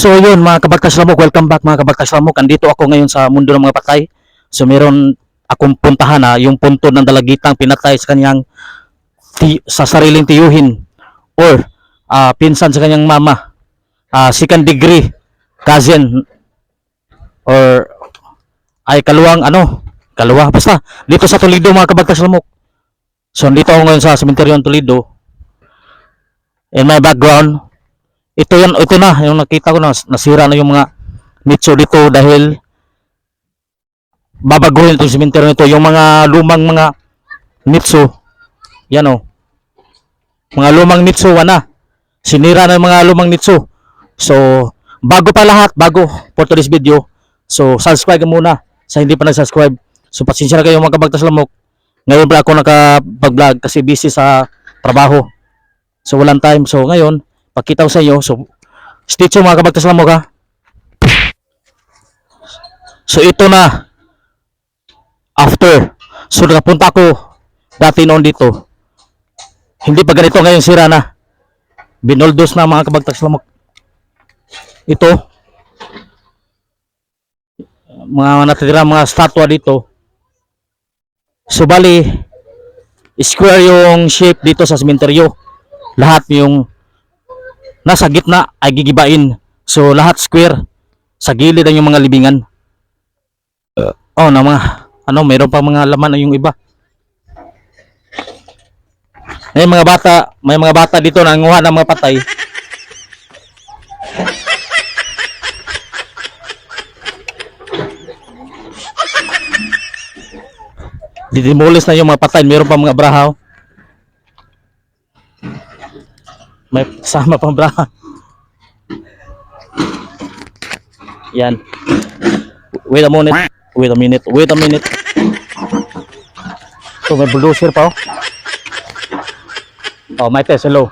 So yun mga kabagtas lamok, welcome back mga kabagtas lamok. Andito ako ngayon sa mundo ng mga patay. So meron akong puntahan na yung punto ng dalagitang pinatay sa kanyang sa sariling tiyuhin or pinsan sa kanyang mama. Second degree cousin or ay kaluwa basta dito sa Toledo mga kabagtas lamok. So dito ako ngayon sa sementeryo ng Toledo. In my background, ito na yung nakita ko na nasira na yung mga nicho dito dahil babaguhin itong sementeryo nito. Yung mga lumang mga nicho, yan o, mga lumang nicho na sinira na yung mga lumang nicho. So bago pa lahat, bago for today's video, so subscribe ka muna sa hindi pa nag-subscribe. So pasensya na kayo mga kabagtas lamok, ngayon pa ako nakapag-vlog kasi busy sa trabaho, so walang time. So ngayon pakita ko sa inyo. So stay tuned mga kabagtas lamok ha. So ito na after. So nakapunta ako dati noon dito, hindi pa ganito, ngayon sira na, binoldos na mga kabagtas lamok. Ito mga natitira mga statwa dito. So bali square yung shape dito sa sementeryo, lahat yung nasa gitna ay gigibain. So lahat square, sa gilid ang yung mga libingan. Na mga mayroon pa mga laman na yung iba. May mga bata dito nanguha ng mga patay. Didemolis na yung mga patay, mayroon pa mga brahaw. May sama pang braha. Yan. Wait a minute. So may bulldozer pa may test, hello.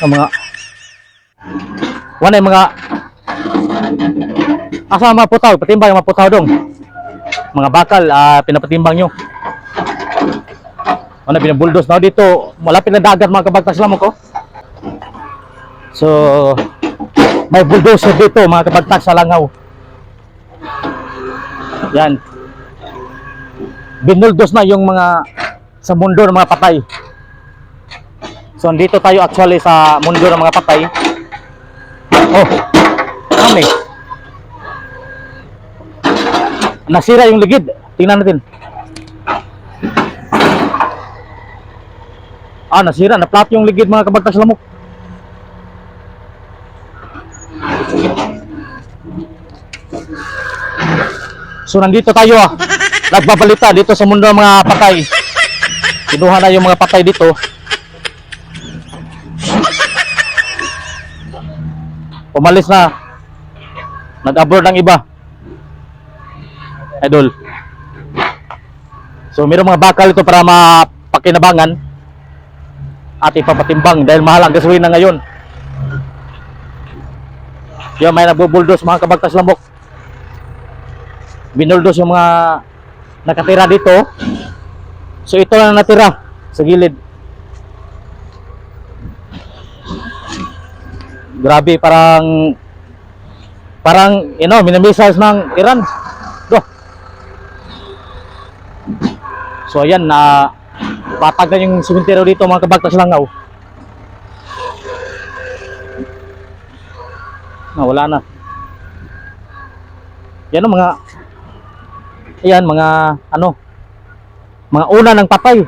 Mga wala yung mga asa mga putaw, patimbang yung mga putaw dong. Mga bakal, pinapatimbang nyo. Binabuldos na dito, malapit na dagat mga kabagtas lamok ko. So may bulldozer dito mga kabagtas sa Langaw. Yan, binuldos na yung mga sa mundo ng mga patay. So dito tayo actually sa mundo ng mga patay. Nasira yung ligid, tingnan natin. Nasira, na-flat yung ligid mga kabagtas lamok. So nandito tayo nagbabalita dito sa mundo ng mga patay. Kinuha na yung mga patay dito. Umalis na, nag-abroad ang iba, idol. So mayroong mga bakal ito para mapakinabangan at ipapatimbang dahil mahal ang gasolina ngayon. Yung may nagbubuldos mga kabagtas lamok, binuldos yung mga nakatira dito. So ito lang natira sa gilid. Grabe, parang minamissiles ng Iran. So ayan, patag na yung sementeryo dito mga kabagtas Langaw. Wala na. Yan mga una ng patay.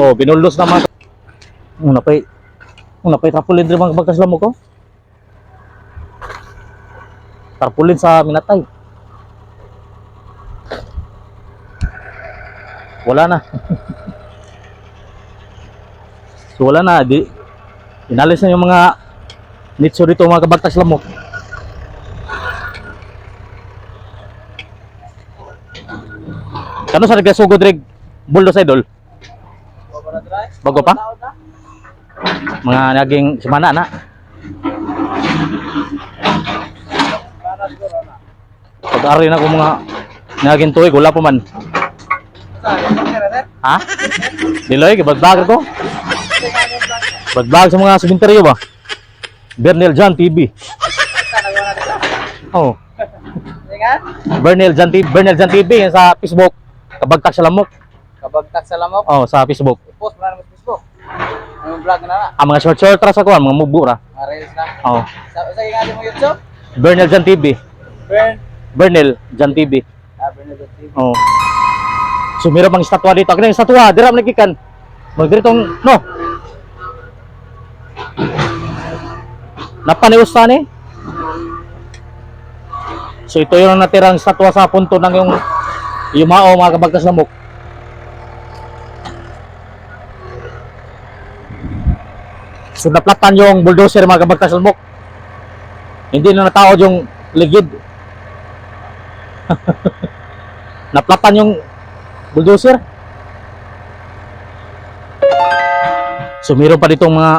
So binuldos na mga unapay tarpaulin din mga kabagtas lamok ko. Tarpaulin sa minatay. Wala na. So wala na, inalis na yung mga nicho dito mga kabagtas lamok. Kano sa nagkasugod rig buldos idol? Bago pa? Mga naging semana na. Pag-ari na ko mga naging tuig, wala pa man. Ha? Diloy, bagbag ko. Bagbag sa mga sementeryo ba? Bernel Jan TV. Oh. Bernel Jan TV yan sa Facebook. Kabagtak sa lamok. Kabagtak sa lamok. Oh, sa Facebook. I-post mo na naman sa Facebook. Ang vlog na na. Ang mga short ra sa kuan, mga mubo ra. Mga reels na. Oh. Sa ingali mo YouTube? Bernel Jan TV. Bernel Jan TV. Bernardo TV. Oh. So meron pang estatwa dito. Kaya yung estatwa, dira man nagikan. Magdiritong no. Napaniusta ni. So ito yung natirang estatwa sa punto ng yung yumao mga kabagtas lamok. So naplatan yung bulldozer mga kabagtas lamok. Hindi na nataod yung ligid. Naplatan yung bulldozer. So meron pa ditong mga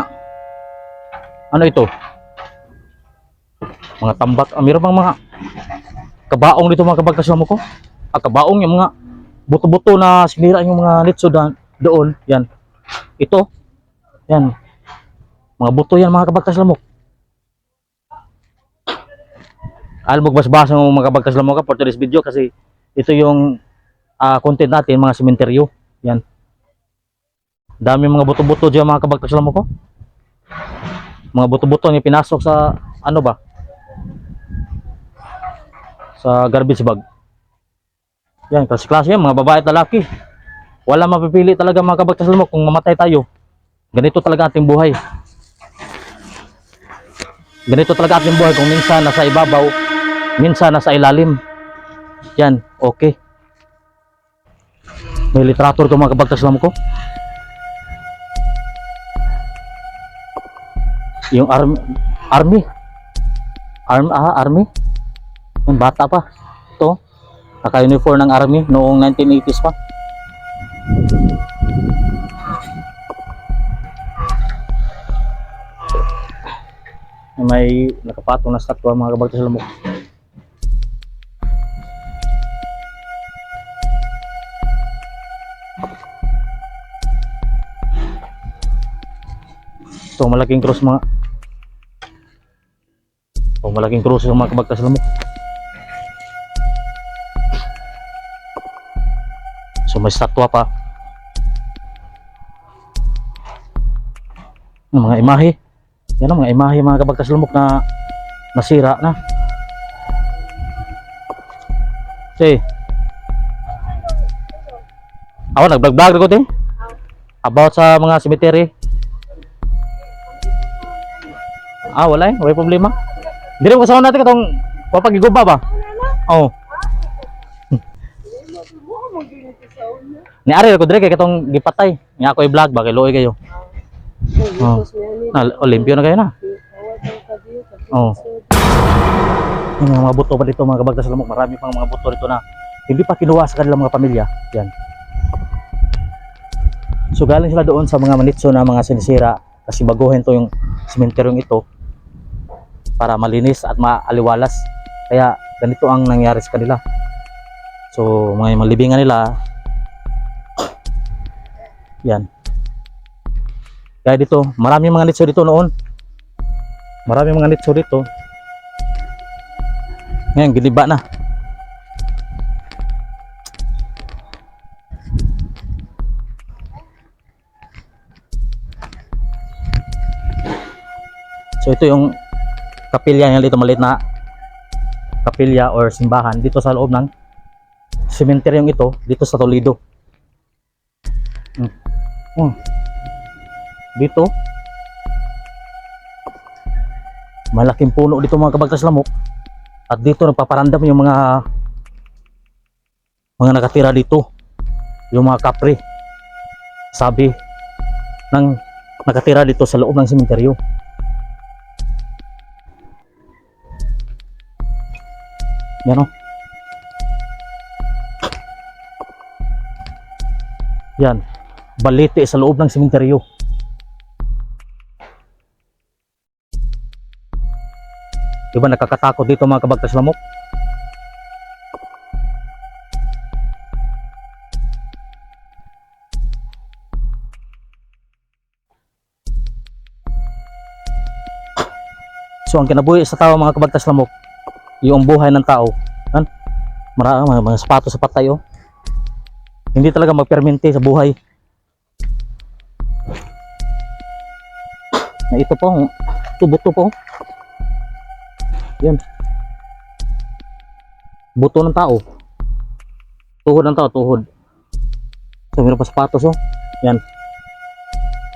ano ito? Mga tambak. Meron pang mga kabaong dito mga kabagtas lamok ko. Kabaong yung mga buto-buto na sinira yung mga litso doon. Yan. Ito. Yan. Mga buto yan mga kabagtas lamok. Alam mo basbasa ng mga kabagtas lamok for today's video kasi ito yung content natin mga sementeryo. Yan. Dami mga buto-buto diyan mga kabagtas lamok ko. Mga buto-buto yung pinasok sa ano ba? Sa garbage bag. Yan, klase-klase yan, mga babae at lalaki. Wala mapipili talaga mga kabagtas lamok kung mamatay tayo. Ganito talaga ating buhay. Ganito talaga ating buhay kung minsan nasa ibabaw, minsan nasa ilalim. Yan, okay. May literatur ko mga kabagtas lamok ko. Yung army. Yung bata pa. Ito. Naka-uniform ng army noong 1980s pa. May nakapatong na statwa mga kabagtas lamok. Ito malaking cross mga. Ito malaking cross yung mga kabagtas lamok. So may statwa pa. Yung mga imahe. Yan ang mga imahe mga kabagtas lamok na nasira na. Okay. Ako nag-vlog ko din. About sa mga cemetery. Wala may problema. Hindi mo kasama natin katong papagiguba ba? Oo. Ni Ari ko dire kay katong gipatay. Nga ako i-vlog ba kay luoy kayo. Oh. Olimpio na kayo na. Oh. Yung mga buto pa dito mga kabagtas lamok, marami pang mga buto dito na hindi pa kinuha sa kanilang mga pamilya. Yan. So galing sila doon sa mga manitso na mga sinisira kasi baguhin to yung sementeryong ito para malinis at maaliwalas. Kaya ganito ang nangyari sa kanila. So mga libingan nila yan. Kaya dito, maraming mga nitso dito noon. Maraming mga nitso dito. Ngayon, giliba na. So ito yung kapilya niya dito, maliit na kapilya or simbahan dito sa loob ng sementeryong ito, dito sa Toledo. Dito malaking puno dito mga kabagtas lamok at dito nagpaparandam yung mga nakatira dito, yung mga kapre sabi ng nakatira dito sa loob ng sementeryo. Yan o. Yan, balete sa loob ng sementeryo. Diba nakakatakot dito mga kabagtas lamok? So ang kinabuhi sa tao mga kabagtas lamok, yung buhay ng tao, yan, marami mga sapatos sa patay oh. Hindi talaga magpermente sa buhay. Na ito po, buto po. Yan. Buto ng tao. Tuhod ng tao, tuhod. So meron pa sapatos oh. Yan.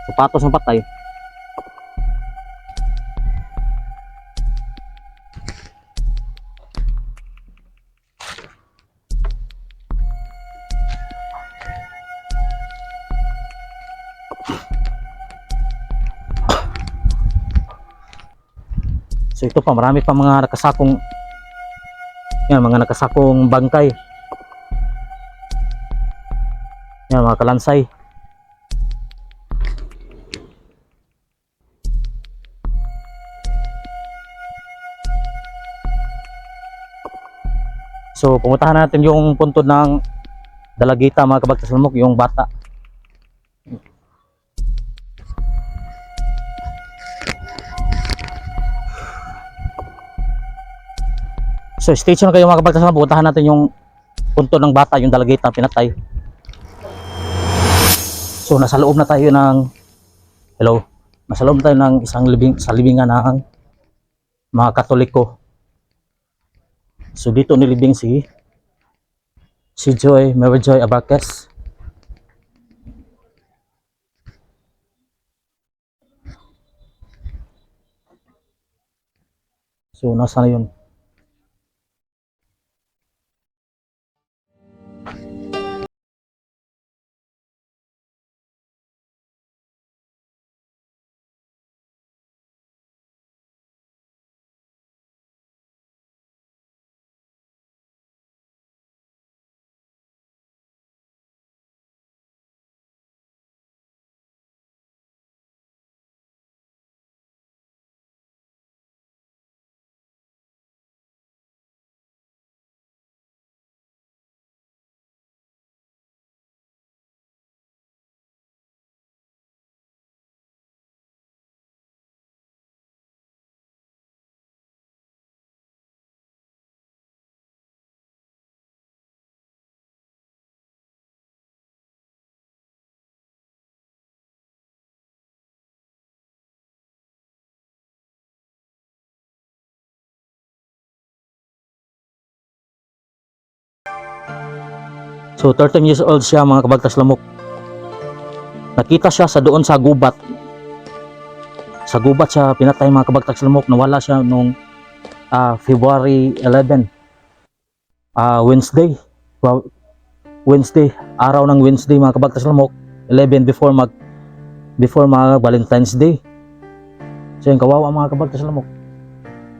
Sapatos ng patay. So ito pa, marami pa mga nakasakong, yan, mga nakasakong bangkay. Yan, mga kalansay. So pumuntahan natin yung puntod ng Dalagita mga kabagtas lamok, yung bata. So stay tuned kayo mga kabagtas lamok, pumuntahan natin yung puntod ng bata, yung Dalagita pinatay. So nasa loob na tayo ng, hello, nasa loob tayo ng isang libingan ng mga Katoliko. So dito nilibing si Joy, Mary Joy Abarquez. So nasa na yun. So 13 years old siya mga kabagtas lamok. Nakita siya sa doon sa gubat. Sa gubat siya pinatay mga kabagtas lamok. Nawala siya nung February 11. Wednesday. Wednesday, araw ng Wednesday mga kabagtas lamok. 11 before mag Valentine's Day. So yung kawawa mga kabagtas lamok.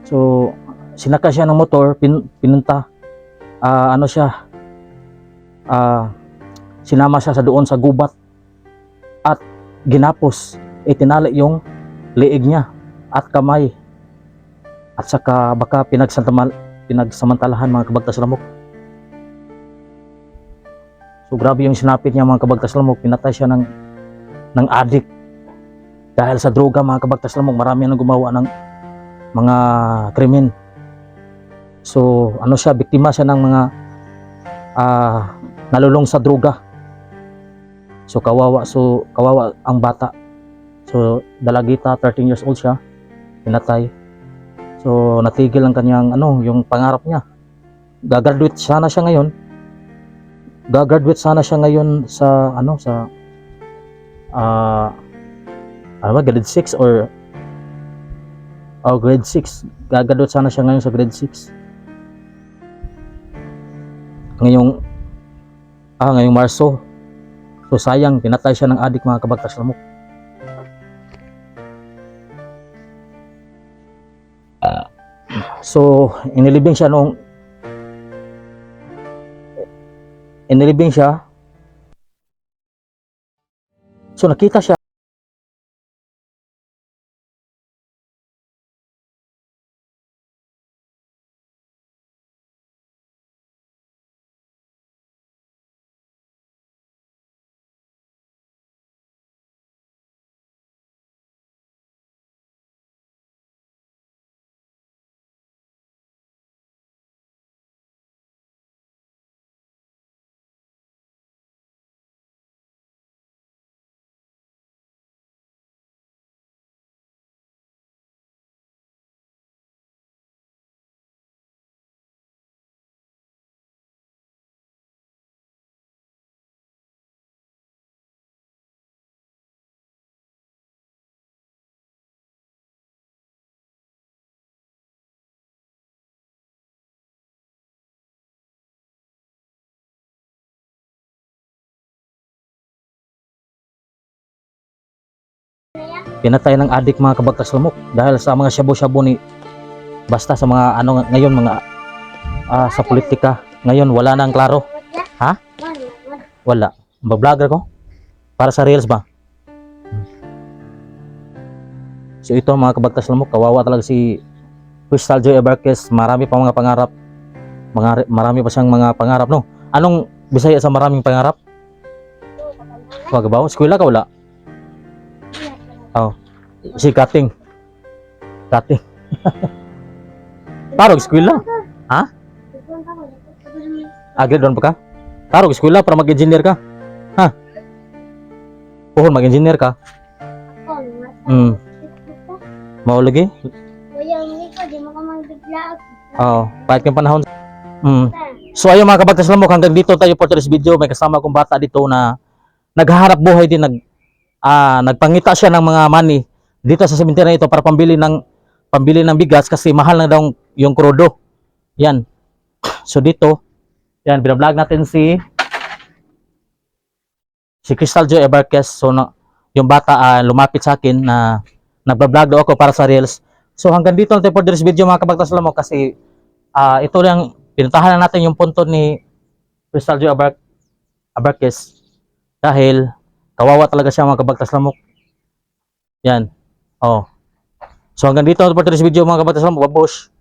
So sinaka siya ng motor, pinunta. Ano siya? Sinama siya sa doon sa gubat at ginapos, itinali yung liig niya at kamay at saka baka pinagsamantalahan mga kabagtas lamok. So grabe yung sinapit niya mga kabagtas lamok. Pinatay siya ng addict dahil sa droga mga kabagtas lamok. Marami nang gumawa ng mga krimen. So ano siya, biktima siya ng mga nalulong sa droga. So kawawa ang bata. So Dalagita, 13 years old siya, pinatay. So natigil ang kanyang yung pangarap niya. Gagraduate sana siya ngayon. Sa grade 6 or grade 6. Gagraduate sana siya ngayon sa grade 6. Ngayong Marso. So sayang, pinatay siya ng adik mga kabagtas lamok. So inilibing siya. So nakita siya Pinatay ng adik mga kabagtas lamok dahil sa mga shabu-shabu ni basta sa mga ano ngayon mga sa politika ngayon wala nang klaro. Ha? Wala. Mag-vlogger ko para sa reels ba? So ito mga kabagtas lamok, kawawa talaga si Crystal Joy Abarquez. Marami pa mga pangarap. Marami pa siyang mga pangarap, no? Anong Bisaya sa maraming pangarap? Wag ba? Eskwela ka wala? Oh. Si Kating. Kating. Tarog eskwela. Ha? Agad doon pa ka? Tarog eskwela para mag-engineer ka. Ha? Puhon mag-engineer ka. Mao lagi? Oh, pahit kang panahon. So ayun mga kabagtas lamok, hanggang dito tayo for today's video. May kasama akong bata dito na naghaharap buhay din, nagpangita siya ng mga money dito sa cemetery na ito para pambili ng bigas kasi mahal na daw yung krudo. Yan. So dito, yan binablog natin si Crystal Joy Abarquez. So yung bata lumapit sa akin na nagbablog daw ako para sa reels. So hanggang dito lang tayo for today's video mga kabagtas lamok kasi ito lang pinuntahan na natin yung punto ni Crystal Joy Abarquez dahil kawawa talaga siya mga kabagtas lamok. Yan. Oh. So hanggang dito for today's video mga kabagtas lamok. Babush.